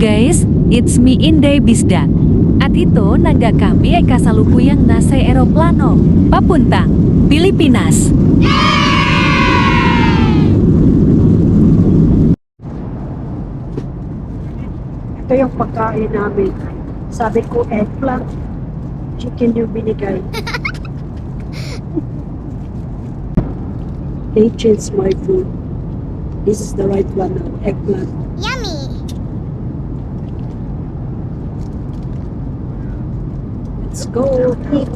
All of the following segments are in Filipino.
guys, it's me Inday Bisdan. At ito, nangga kami ay kasalukuyang nasa eroplano, papuntang Pilipinas. Ito yung pagkain namin. Sabi ko, eggplant. Chicken yung binigay. They changed my food. This is the right one now. Eggplant. Yummy! Let's go. Eat.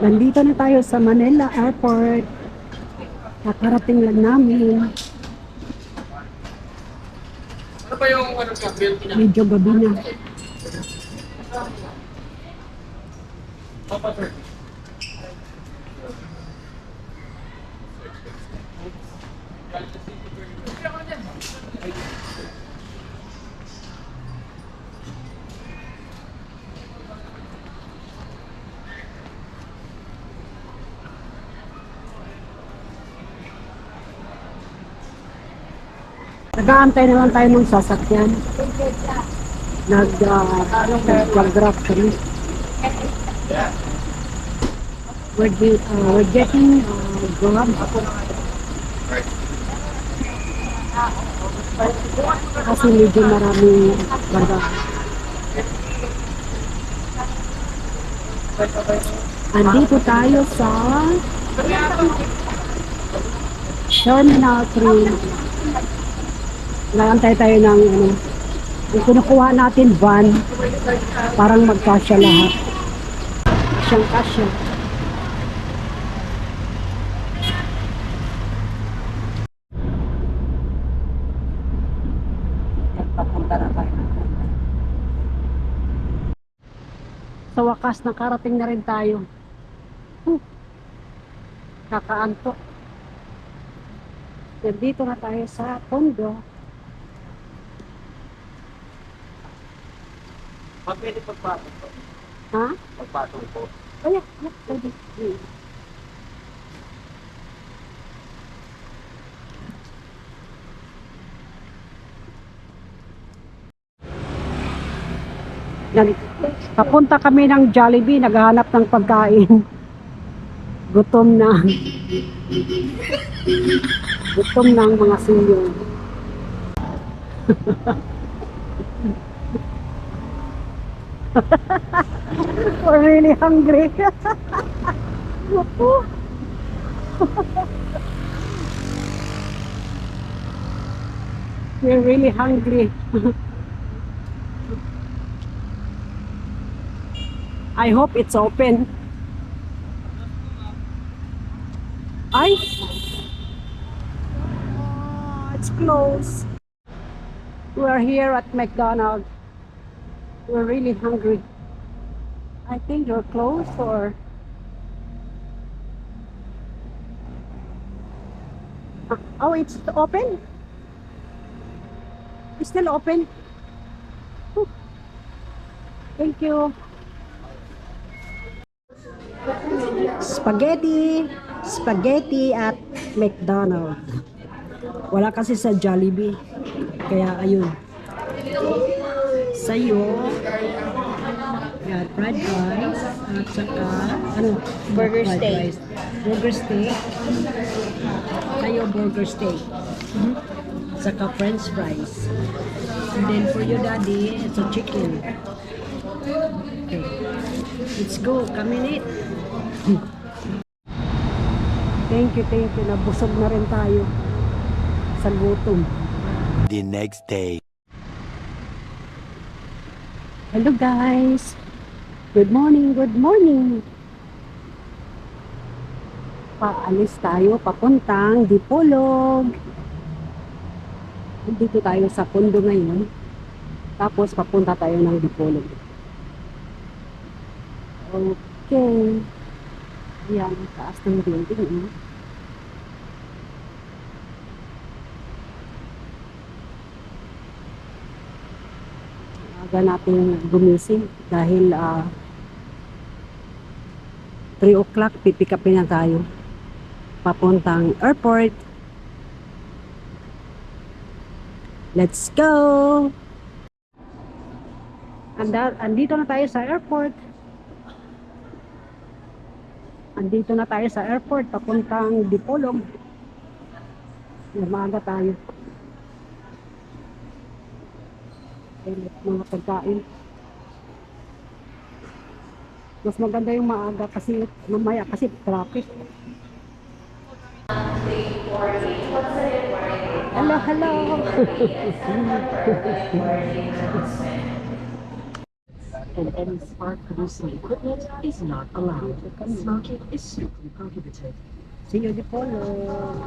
Nandito na tayo sa Manila Airport. Nakarating lang namin. Ano ba yung bill? Medyo gabi na. Nag-aantay na lang tayo ng sasakyan. Nag-grab kami. We're getting grab. Kasi medyo maraming baga. Andito tayo sa Terminal 3. Nagantay tayo ng yung kinukuha natin van, parang magkasya lahat. Siyang kasya. Papunta na tayo. Sa wakas, nakarating na rin tayo. Kakaanto. Nandito na tayo sa Tondo. Pwede pagpatong po. Ha? Pagpatong po. Oh, yeah, pwede. Papunta kami ng Jollibee, naghahanap ng pagkain. Gutom na. Gutom na ang mga senior. We're really hungry. We're really hungry. I hope it's open. Ay! Oh, it's closed. We're here at McDonald's. We're really hungry. I think you're closed or... Oh, it's open? It's still open? Whew. Thank you. Spaghetti! Spaghetti at McDonald's. Wala kasi sa Jollibee. Kaya ayun. Sa'yo, fried rice, at saka, Burger fried steak. rice. Burger steak. Sa'yo, burger steak. Saka french fries. And then for you, daddy, it's a chicken. Okay. Let's go. Come in it. Thank you. Nabusog na rin tayo sa gutom. The next day. Hello guys! Good morning! Paalis tayo papuntang Dipolog. Dito tayo sa Tondo ngayon. Tapos papunta tayo ng Dipolog. Okay. Ayan, taas ng building. Aga natin gumising dahil 3 o'clock, pipick upin na tayo. Papuntang airport. Let's go! Andito na tayo sa airport. Andito na tayo sa airport, papuntang Dipolog. Maaga tayo. Mga pagkain. Mas maganda yung maaga kasi mamaya kasi traffic. Hello, hello. And any spark-producing equipment is not allowed. Smoking is strictly prohibited. See you, Dipolog.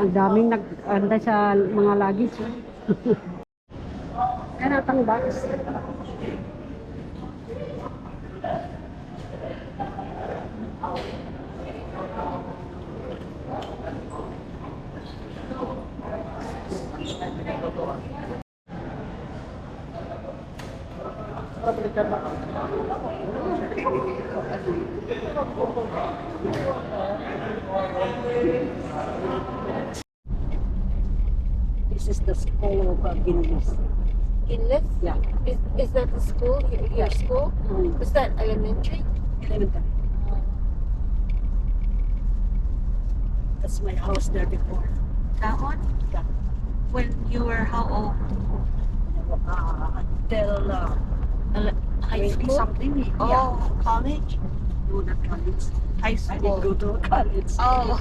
Ang daming nag-anda sa mga luggage. Kaya natang box. This is the school of Guinness. Inlet? Yeah. Is that the school? Your school? Mm. Is that elementary? Elementary. That's my house there before. That one? Yeah. When you were how old? Until High 20 school? something. Oh, Yeah. college? No, not college. High I didn't school. go to college. Oh.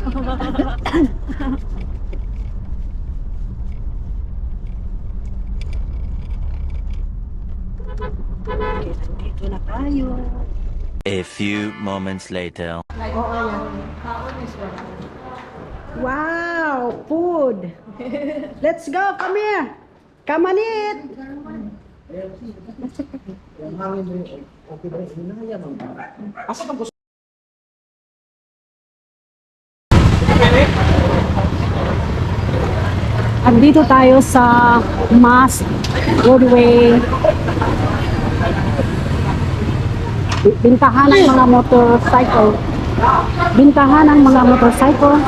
Okay, nandito na tayo. A few moments later. Wow, food. Let's go, come here. Come on in. Andito tayo sa Mass Roadway. Bintahan ng mga motorcycle. Bintahan ng mga motorcycle.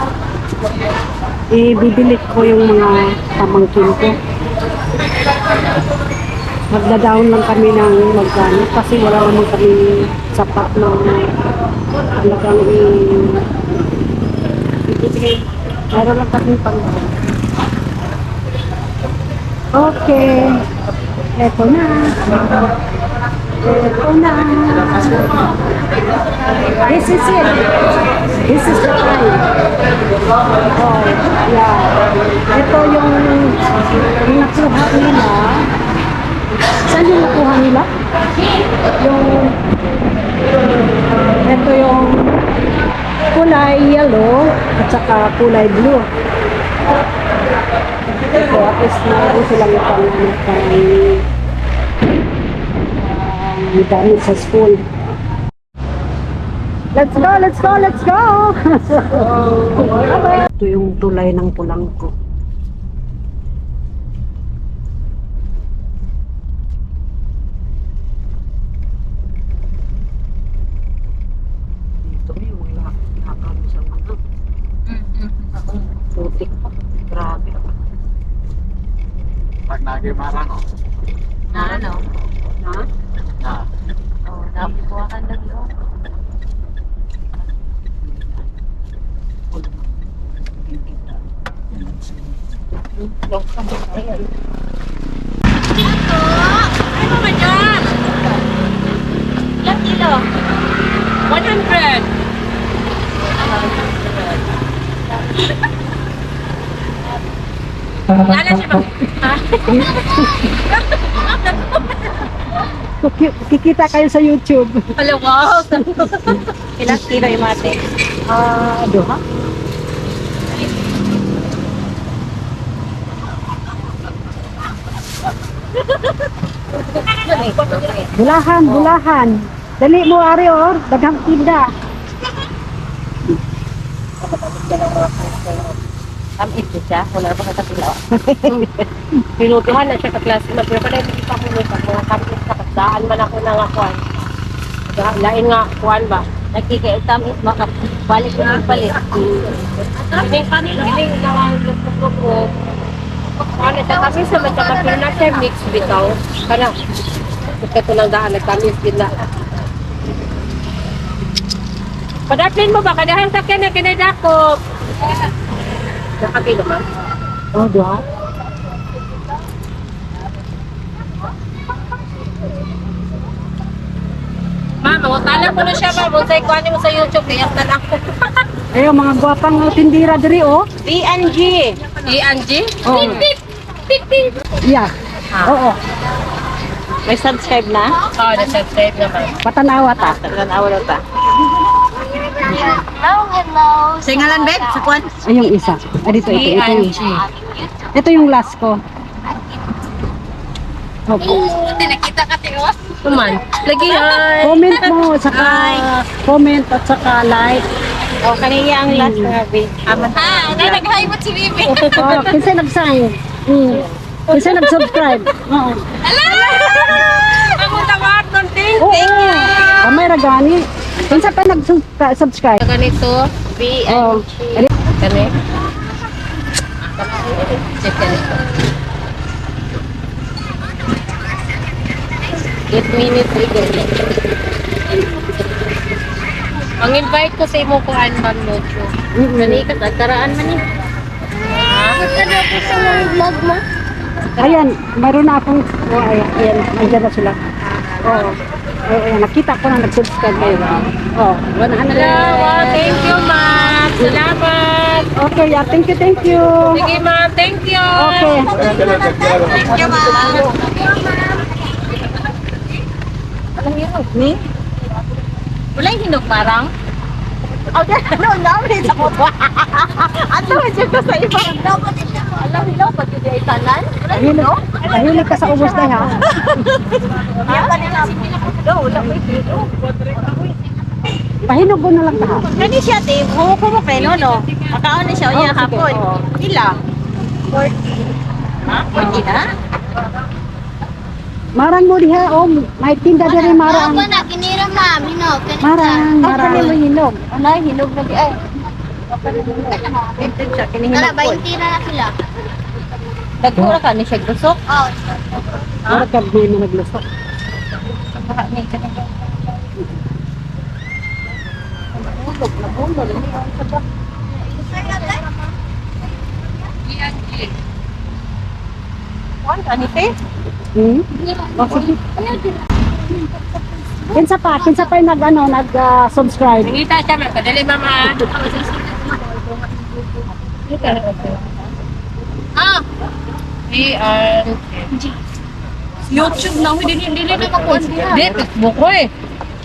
Bibili ko yung mga pamangkin ko. Magda-down lang kami ng magkano kasi wala naman kami sapat ng talagang ibigay. Meron lang kami pang. Okay. Eto na. Eto na. This is it. This is the time. Oh, yeah. Ito yung nakuha nila. Saan yung nakuha nila? Ito yung kulay yellow at saka kulay blue. Ito, at least meron silang gamit sa school. Let's go, let's go, let's go! Ito yung tulay ng Pulangko. Dito yung lakam sa mga putik pa. Grabe. Pag nagimara, no? Na ano? Ha? Na. Oh, nakuha ka na doon. Ay, my God! Ilang kilo? 100! Lala siya ba? Kikita kayo sa YouTube. Hello, wow. Ilang kilo yung mate? Duha. Bulahan, bulahan. Dali mo, Ari, or. Daghang tinda. Tamis ko siya. Wala ba katapilaw? Pinutuhan na siya sa klase. Pero pala hindi pa kulit ako. Mga tamis na kasdaan man ako ng akuan. Lain nga, kuan ba? Nakikitamis, makabalik ko ng palit. Hiling kanila. Hiling na lang luto ko. Ano siya, tamis naman siya. Kapila na siya mix bitaw. Kana, ito lang daan, nagtamis din na. Padaplin mo ba? Kadahan sa kanya, kinadakop. Nakakilo man? Oh, duha. Ma'am, mangutala ko na siya, ma'am. Kung sa'yo kuhanin mo sa YouTube, iyak na lang ko. Ayun, mga gwapang tindira diri, oh. BNG. BNG? Oh. Yeah. Oo. May subscribe na? Oo, na-subscribe naman. Patanawa ta. Tanawa na ta. Singalan, babe? Sa kuwan? Ay, yung isa. Ah, dito, ito. Ito yung last ko. Opo. Hindi nakita ka, Tios? Tuman. Lagi, ay. Comment mo, saka comment at saka like. O, kanina ang last na, babe. Aman. Ha, nag-hi mo si Bibi. Oh, kasi nag-sign. Kasi nag-subscribe. Oo. Ala! Ang tawag nun, thank Oo. you. May ragani. Kasi pa nag-subscribe. Ganito, BNG. Oh. Kani? Check ganito. 8 minutes ago. Ang invite ko sa imo ko Ma'am Nocho. Kani ka nagkaraan man ni. Ha? Magkano ko sa vlog mo? Ayan, mayroon na akong, ayan, nandiyan na sila. Oo. Ayan, nakita ko na nag-subscribe kayo. Oh, 100. Wow, thank you, ma'am. Salamat. Okay, yeah, thank you, thank you. Sige, ma'am. Thank you. Okay. Thank you, ma'am. Walang hinog, ni? Walang hinog, marang? Okay, ano, namin sa kuto. Ano, dyan ko sa iba. Alam, hilaw, pag yun ay tanan? Walang hinog? Mahilig ka sa ubos na ha. Yan ka nila. Wala ko hinog. Pahinog ko na lang ta. Kani siya, te. Kumukumo kayo, no? Makaon na siya, o niya, hapon. Ila? 40. Ha? 40 na? Marang mo diha, oh, may tinda diri marang. Ako na, kinira ma'am, hinog. Marang, marang. Ano mo hinog? Ano, hinog na di ay. Vintage siya, Tara, kinihilog 20 na sila. Nagmura ka ni siya gusok. Oh, Mara ka di mo naglusok. Kuan ka ni te? Oh, sige. Kinsa pa yung nag-subscribe. Nangita siya, magpadali mama. Ah! YouTube na, hindi na makakuha. Hindi, Facebook ko eh.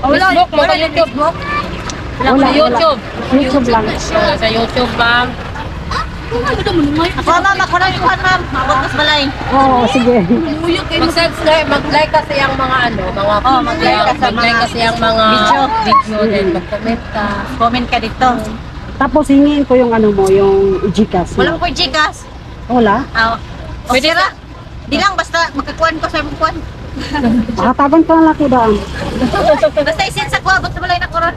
Facebook, mga YouTube. Wala ko sa YouTube. YouTube lang. Sa YouTube, ma'am. Ako, ma'am. Ako na yung ma'am. Mabot mas balay. Oo, sige. Mag-subscribe, mag-like kasi ang mga ano, mag-like kasi ang mga video din, mag-comment ka. Comment ka dito. Tapos hingin ko yung ano mo, yung Gcash. Wala ko Gcash. Wala? Pwede ra. Di lang, basta magkakuan ko sa imong kuan. Makataban ko lang ako daan. Basta isin sa kuha, basta balay na kuron.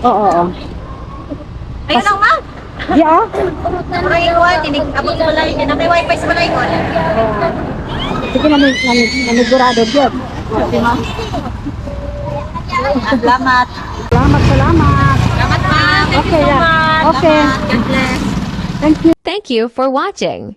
Oo. Ayun lang, ma'am. Di ah? Kuray kuha, tinig, abot sa balay. Yan ang may wifi sa balay ko. Sige na nanigurado dyan. Salamat. Salamat. Salamat, ma'am. Thank you Okay, so yeah. much. Okay. God bless. Thank you. Thank you for watching.